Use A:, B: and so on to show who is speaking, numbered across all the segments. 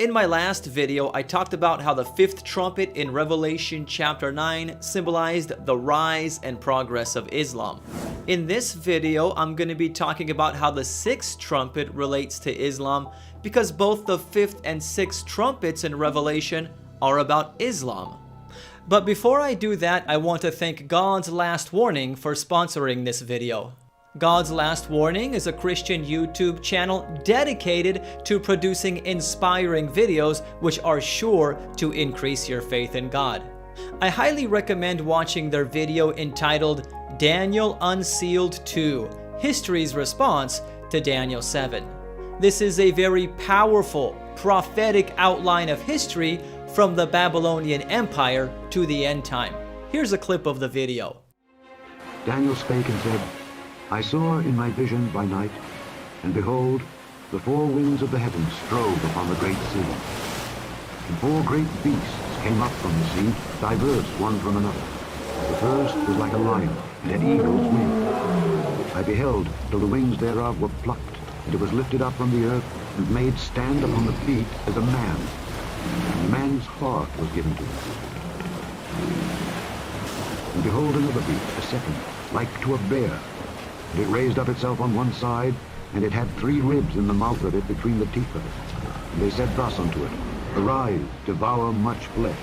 A: In my last video, I talked about how the fifth trumpet in Revelation chapter 9 symbolized the rise and progress of Islam. In this video, I'm going to be talking about how the sixth trumpet relates to Islam, because both the fifth and sixth trumpets in Revelation are about Islam. But before I do that, I want to thank God's Last Warning for sponsoring this video. God's Last Warning is a Christian YouTube channel dedicated to producing inspiring videos which are sure to increase your faith in God. I highly recommend watching their video entitled Daniel Unsealed 2, History's Response to Daniel 7. This is a very powerful, prophetic outline of history from the Babylonian Empire to the end time. Here's a clip of the video.
B: Daniel spake and said, I saw in my vision by night, and behold, the four winds of the heavens strove upon the great sea. And four great beasts came up from the sea, diverse one from another. The first was like a lion, and had eagle's wings. I beheld till the wings thereof were plucked, and it was lifted up from the earth, and made stand upon the feet as a man. And man's heart was given to it. And behold another beast, a second, like to a bear. And it raised up itself on one side, and it had 3 ribs in the mouth of it between the teeth of it. And they said thus unto it, Arise, devour much flesh.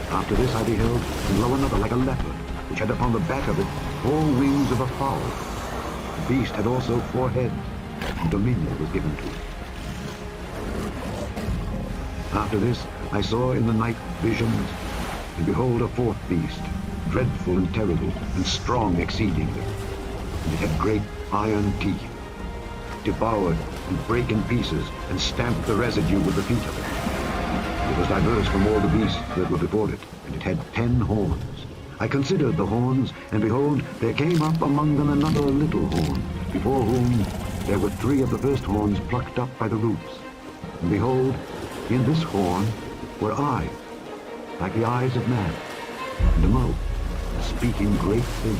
B: After this I beheld, and lo, another like a leopard, which had upon the back of it 4 wings of a fowl. The beast had also 4 heads, and dominion was given to it. After this I saw in the night visions, and behold a 4th beast, dreadful and terrible, and strong exceedingly. And it had great iron teeth, devoured and brake in pieces, and stamped the residue with the feet of it. It was diverse from all the beasts that were before it, and it had 10 horns. I considered the horns, and behold, there came up among them another little horn, before whom there were 3 of the first horns plucked up by the roots. And behold, in this horn were eyes, like the eyes of man, and a mouth, speaking great things.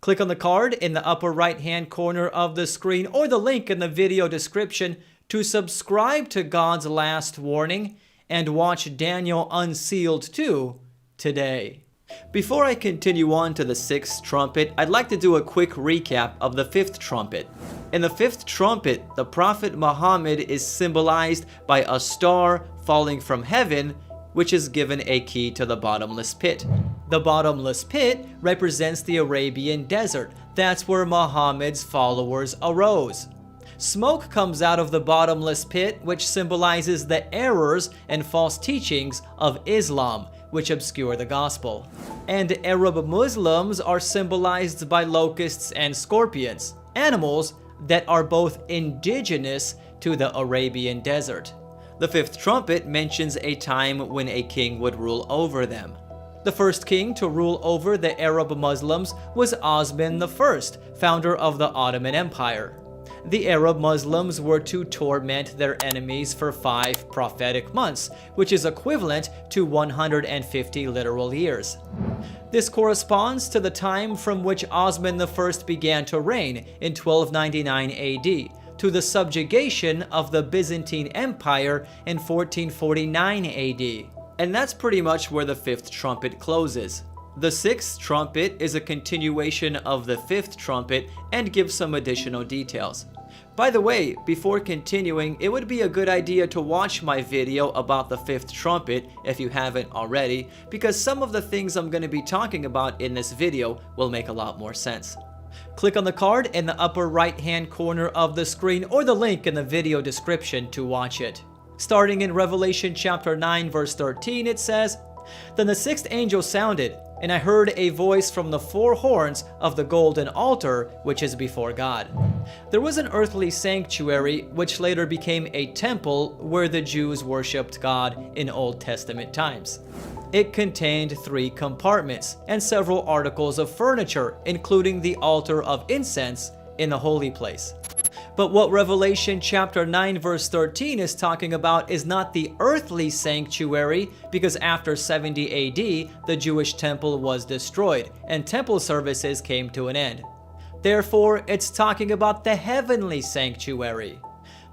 A: Click on the card in the upper right-hand corner of the screen or the link in the video description to subscribe to God's Last Warning and watch Daniel Unsealed 2 today. Before I continue on to the sixth trumpet, I'd like to do a quick recap of the fifth trumpet. In the fifth trumpet, the Prophet Muhammad is symbolized by a star falling from heaven, which is given a key to the bottomless pit. The bottomless pit represents the Arabian desert. That's where Muhammad's followers arose. Smoke comes out of the bottomless pit, which symbolizes the errors and false teachings of Islam, which obscure the gospel. And Arab Muslims are symbolized by locusts and scorpions, animals that are both indigenous to the Arabian desert. The fifth trumpet mentions a time when a king would rule over them. The first king to rule over the Arab Muslims was Osman I, founder of the Ottoman Empire. The Arab Muslims were to torment their enemies for 5 prophetic months, which is equivalent to 150 literal years. This corresponds to the time from which Osman I began to reign in 1299 AD, to the subjugation of the Byzantine Empire in 1449 AD. And that's pretty much where the fifth trumpet closes. The sixth trumpet is a continuation of the fifth trumpet and gives some additional details. By the way, before continuing, it would be a good idea to watch my video about the fifth trumpet if you haven't already, because some of the things I'm going to be talking about in this video will make a lot more sense. Click on the card in the upper right-hand corner of the screen or the link in the video description to watch it. Starting in Revelation chapter 9 verse 13, it says, Then the sixth angel sounded, and I heard a voice from the 4 horns of the golden altar which is before God. There was an earthly sanctuary which later became a temple where the Jews worshipped God in Old Testament times. It contained 3 compartments and several articles of furniture, including the altar of incense in the holy place. But what Revelation chapter 9 verse 13 is talking about is not the earthly sanctuary, because after 70 AD, the Jewish temple was destroyed and temple services came to an end. Therefore, it's talking about the heavenly sanctuary.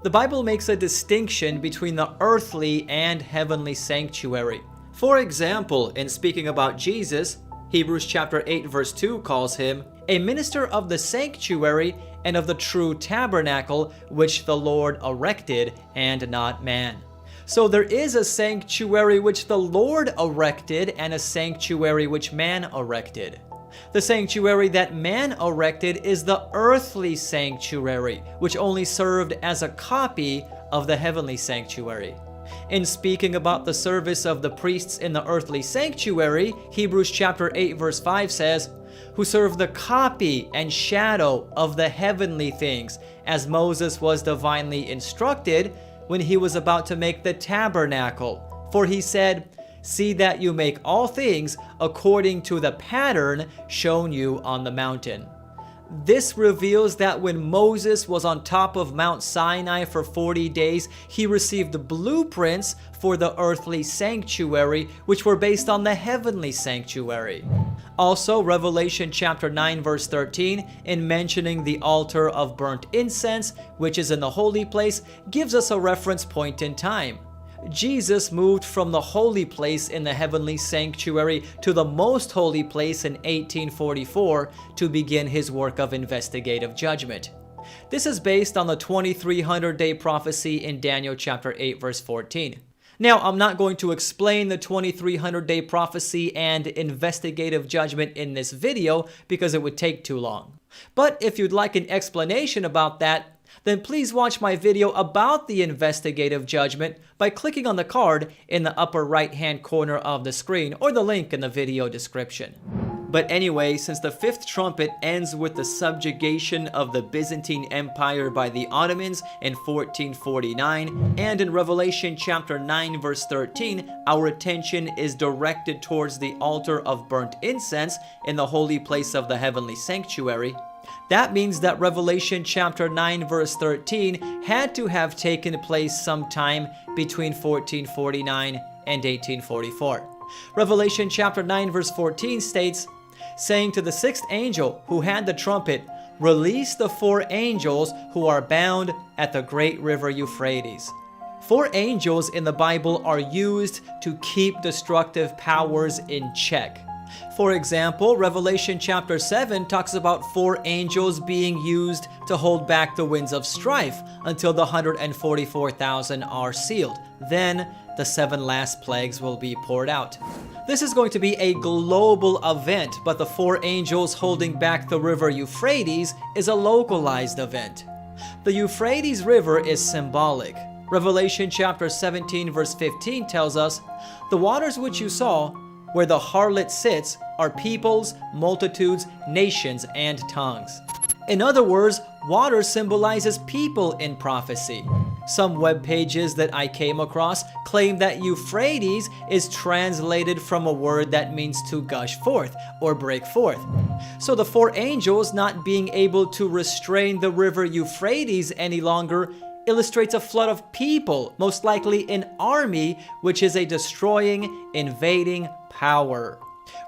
A: The Bible makes a distinction between the earthly and heavenly sanctuary. For example, in speaking about Jesus, Hebrews chapter 8 verse 2 calls him a minister of the sanctuary and of the true tabernacle which the Lord erected and not man. So there is a sanctuary which the Lord erected and a sanctuary which man erected. The sanctuary that man erected is the earthly sanctuary, which only served as a copy of the heavenly sanctuary. In speaking about the service of the priests in the earthly sanctuary, Hebrews chapter 8 verse 5 says, "Who serve the copy and shadow of the heavenly things, as Moses was divinely instructed when he was about to make the tabernacle. For he said, 'See that you make all things according to the pattern shown you on the mountain.'" This reveals that when Moses was on top of Mount Sinai for 40 days, he received blueprints for the earthly sanctuary, which were based on the heavenly sanctuary. Also, Revelation chapter 9 verse 13, in mentioning the altar of burnt incense, which is in the holy place, gives us a reference point in time. Jesus moved from the holy place in the heavenly sanctuary to the most holy place in 1844 to begin his work of investigative judgment. This is based on the 2300-day prophecy in Daniel chapter 8 verse 14. Now, I'm not going to explain the 2300-day prophecy and investigative judgment in this video because it would take too long. But if you'd like an explanation about that, then please watch my video about the investigative judgment by clicking on the card in the upper right-hand corner of the screen or the link in the video description. But anyway, since the fifth trumpet ends with the subjugation of the Byzantine Empire by the Ottomans in 1449, and in Revelation chapter 9 verse 13, our attention is directed towards the altar of burnt incense in the holy place of the heavenly sanctuary, that means that Revelation chapter 9 verse 13 had to have taken place sometime between 1449 and 1844. Revelation chapter 9 verse 14 states, saying to the sixth angel who had the trumpet, "Release the 4 angels who are bound at the great river Euphrates." 4 angels in the Bible are used to keep destructive powers in check. For example, Revelation chapter 7 talks about 4 angels being used to hold back the winds of strife until the 144,000 are sealed. Then the 7 last plagues will be poured out. This is going to be a global event, but the 4 angels holding back the river Euphrates is a localized event. The Euphrates River is symbolic. Revelation chapter 17 verse 15 tells us, "The waters which you saw, where the harlot sits, are peoples, multitudes, nations, and tongues." In other words, water symbolizes people in prophecy. Some web pages that I came across claim that Euphrates is translated from a word that means to gush forth or break forth. So the 4 angels not being able to restrain the river Euphrates any longer illustrates a flood of people, most likely an army, which is a destroying, invading power.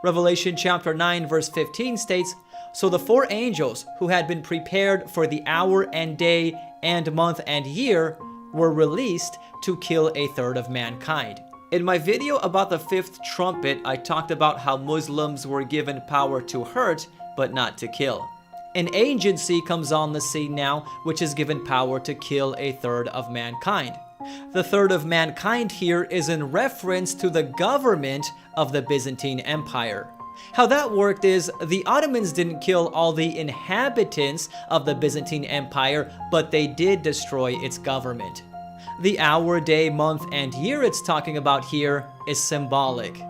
A: Revelation chapter 9 verse 15 states, "So the 4 angels who had been prepared for the hour and day and month and year were released to kill a third of mankind." In my video about the 5th trumpet, I talked about how Muslims were given power to hurt, but not to kill. An agency comes on the scene now, which is given power to kill a third of mankind. The third of mankind here is in reference to the government of the Byzantine Empire. How that worked is the Ottomans didn't kill all the inhabitants of the Byzantine Empire, but they did destroy its government. The hour, day, month, and year it's talking about here is symbolic.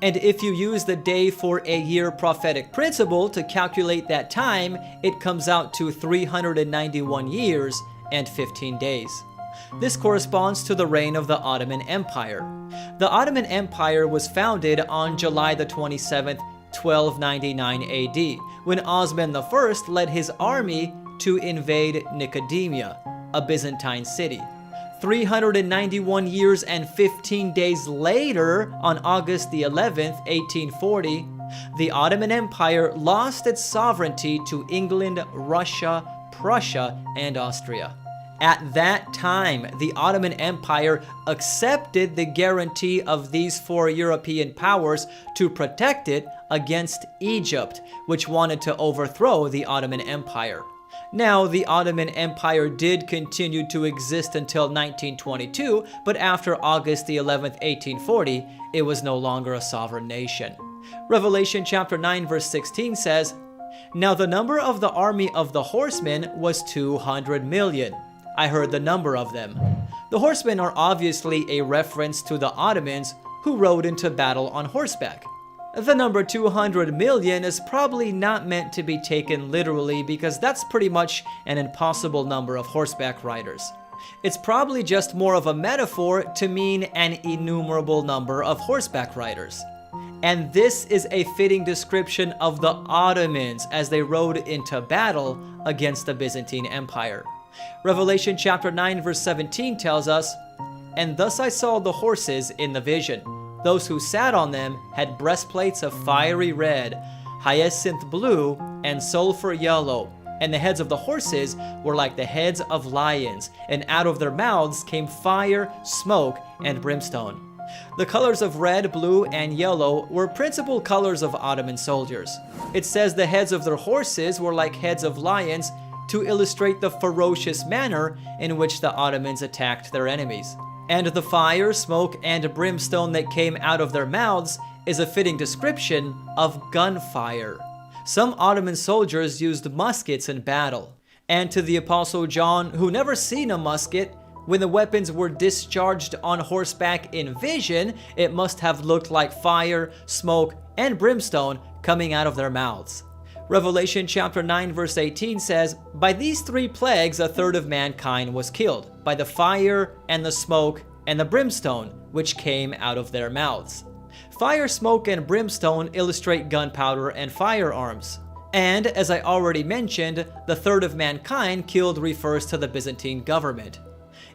A: And if you use the day for a year prophetic principle to calculate that time, it comes out to 391 years and 15 days. This corresponds to the reign of the Ottoman Empire. The Ottoman Empire was founded on July the 27th, 1299 AD, when Osman I led his army to invade Nicomedia, a Byzantine city. 391 years and 15 days later, on August the 11th, 1840, the Ottoman Empire lost its sovereignty to England, Russia, Prussia, and Austria. At that time, the Ottoman Empire accepted the guarantee of these four European powers to protect it against Egypt, which wanted to overthrow the Ottoman Empire. Now, the Ottoman Empire did continue to exist until 1922, but after August the 11th, 1840, it was no longer a sovereign nation. Revelation chapter 9 verse 16 says, "Now the number of the army of the horsemen was 200 million. I heard the number of them." The horsemen are obviously a reference to the Ottomans who rode into battle on horseback. The number 200 million is probably not meant to be taken literally because that's pretty much an impossible number of horseback riders. It's probably just more of a metaphor to mean an innumerable number of horseback riders. And this is a fitting description of the Ottomans as they rode into battle against the Byzantine Empire. Revelation chapter 9 verse 17 tells us, "And thus I saw the horses in the vision. Those who sat on them had breastplates of fiery red, hyacinth blue, and sulfur yellow. And the heads of the horses were like the heads of lions, and out of their mouths came fire, smoke, and brimstone." The colors of red, blue, and yellow were principal colors of Ottoman soldiers. It says the heads of their horses were like heads of lions to illustrate the ferocious manner in which the Ottomans attacked their enemies. And the fire, smoke, and brimstone that came out of their mouths is a fitting description of gunfire. Some Ottoman soldiers used muskets in battle. And to the Apostle John, who never seen a musket, when the weapons were discharged on horseback in vision, it must have looked like fire, smoke, and brimstone coming out of their mouths. Revelation chapter 9 verse 18 says, "By these three plagues a third of mankind was killed, by the fire and the smoke and the brimstone which came out of their mouths." Fire, smoke, and brimstone illustrate gunpowder and firearms. And as I already mentioned, the third of mankind killed refers to the Byzantine government.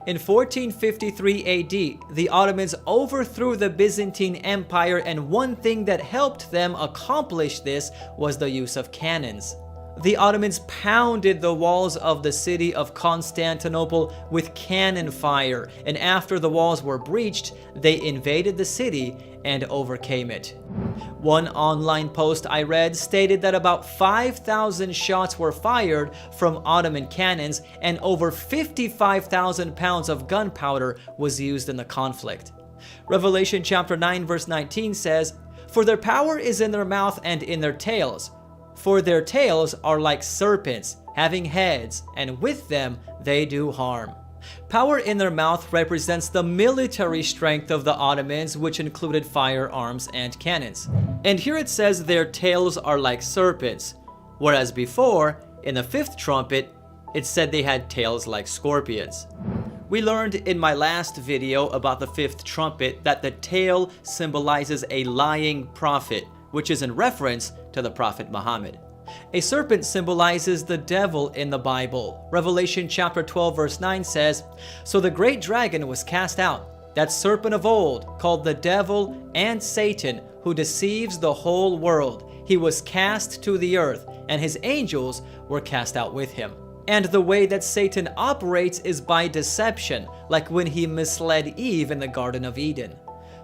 A: In 1453 AD, the Ottomans overthrew the Byzantine Empire, and one thing that helped them accomplish this was the use of cannons. The Ottomans pounded the walls of the city of Constantinople with cannon fire, and after the walls were breached, they invaded the city and overcame it. One online post I read stated that about 5,000 shots were fired from Ottoman cannons and over 55,000 pounds of gunpowder was used in the conflict. Revelation chapter 9 verse 19 says, "For their power is in their mouth and in their tails. For their tails are like serpents, having heads, and with them they do harm." Power in their mouth represents the military strength of the Ottomans, which included firearms and cannons. And here it says their tails are like serpents, whereas before, in the fifth trumpet, it said they had tails like scorpions. We learned in my last video about the fifth trumpet that the tail symbolizes a lying prophet, which is in reference to the prophet Muhammad. A serpent symbolizes the devil in the Bible. Revelation chapter 12 verse 9 says, "So the great dragon was cast out, that serpent of old, called the devil and Satan, who deceives the whole world. He was cast to the earth, and his angels were cast out with him." And the way that Satan operates is by deception, like when he misled Eve in the Garden of Eden.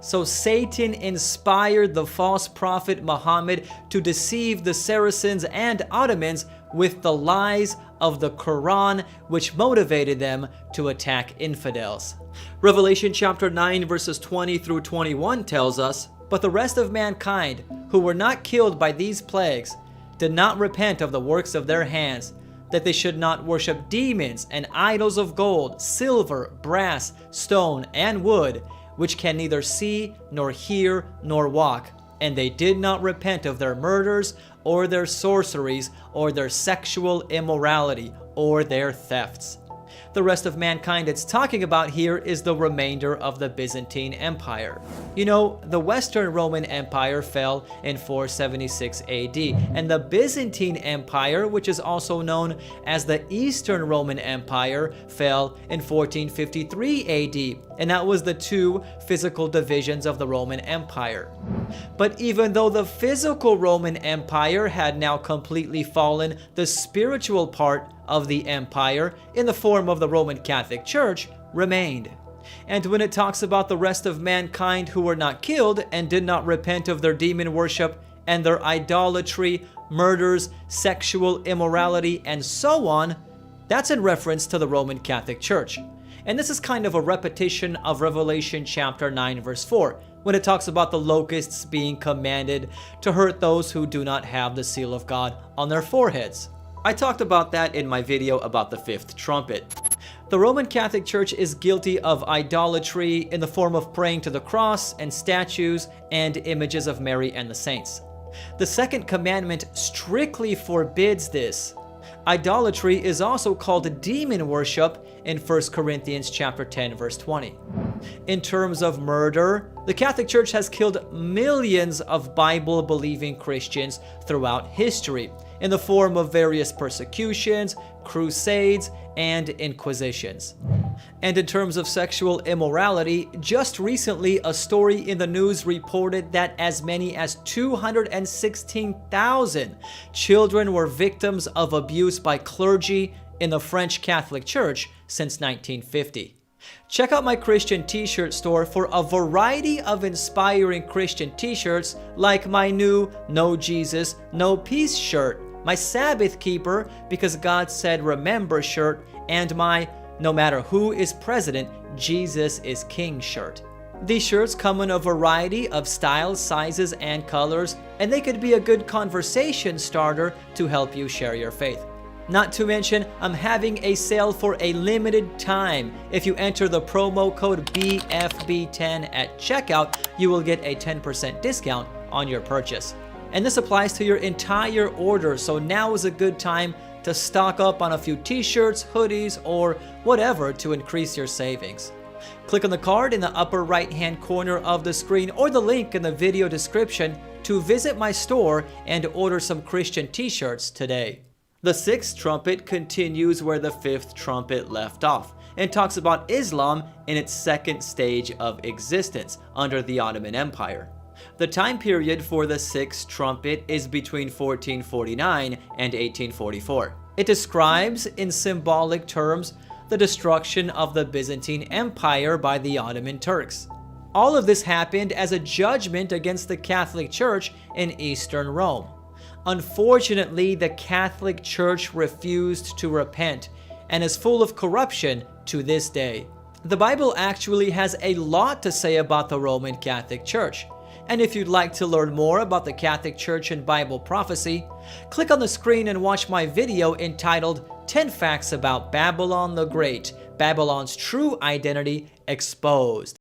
A: So Satan inspired the false prophet Muhammad to deceive the Saracens and Ottomans with the lies of the Quran, which motivated them to attack infidels. Revelation chapter 9 verses 20 through 21 tells us, "But the rest of mankind, who were not killed by these plagues, did not repent of the works of their hands, that they should not worship demons and idols of gold, silver, brass, stone, and wood, which can neither see, nor hear, nor walk. And they did not repent of their murders, or their sorceries, or their sexual immorality, or their thefts." The rest of mankind it's talking about here is the remainder of the Byzantine Empire. You know, the Western Roman Empire fell in 476 AD, and the Byzantine Empire, which is also known as the Eastern Roman Empire, fell in 1453 AD, and that was the two physical divisions of the Roman Empire. But even though the physical Roman Empire had now completely fallen, the spiritual part of the empire in the form of the Roman Catholic Church remained. And when it talks about the rest of mankind who were not killed and did not repent of their demon worship and their idolatry, murders, sexual immorality, and so on, that's in reference to the Roman Catholic Church. And this is kind of a repetition of Revelation chapter 9 verse 4, when it talks about the locusts being commanded to hurt those who do not have the seal of God on their foreheads. I talked about that in my video about the fifth trumpet. The Roman Catholic Church is guilty of idolatry in the form of praying to the cross and statues and images of Mary and the saints. The second commandment strictly forbids this. Idolatry is also called demon worship in 1 Corinthians chapter 10 verse 20. In terms of murder, the Catholic Church has killed millions of Bible-believing Christians throughout history in the form of various persecutions, crusades, and inquisitions. And in terms of sexual immorality, just recently a story in the news reported that as many as 216,000 children were victims of abuse by clergy in the French Catholic Church since 1950. Check out my Christian t-shirt store for a variety of inspiring Christian t-shirts like my new No Jesus, No Peace shirt, my Sabbath Keeper Because God Said Remember shirt, and my No Matter Who is President, Jesus is King shirt. These shirts come in a variety of styles, sizes, and colors, and they could be a good conversation starter to help you share your faith. Not to mention, I'm having a sale for a limited time. If you enter the promo code BFB10 at checkout, you will get a 10% discount on your purchase. And this applies to your entire order, so now is a good time to stock up on a few t-shirts, hoodies, or whatever to increase your savings. Click on the card in the upper right-hand corner of the screen or the link in the video description to visit my store and order some Christian t-shirts today. The sixth trumpet continues where the fifth trumpet left off and talks about Islam in its second stage of existence under the Ottoman Empire. The time period for the sixth trumpet is between 1449 and 1844. It describes, in symbolic terms, the destruction of the Byzantine Empire by the Ottoman Turks. All of this happened as a judgment against the Catholic Church in Eastern Rome. Unfortunately, the Catholic Church refused to repent and is full of corruption to this day. The Bible actually has a lot to say about the Roman Catholic Church. And if you'd like to learn more about the Catholic Church and Bible prophecy, click on the screen and watch my video entitled 10 Facts About Babylon the Great, Babylon's True Identity Exposed.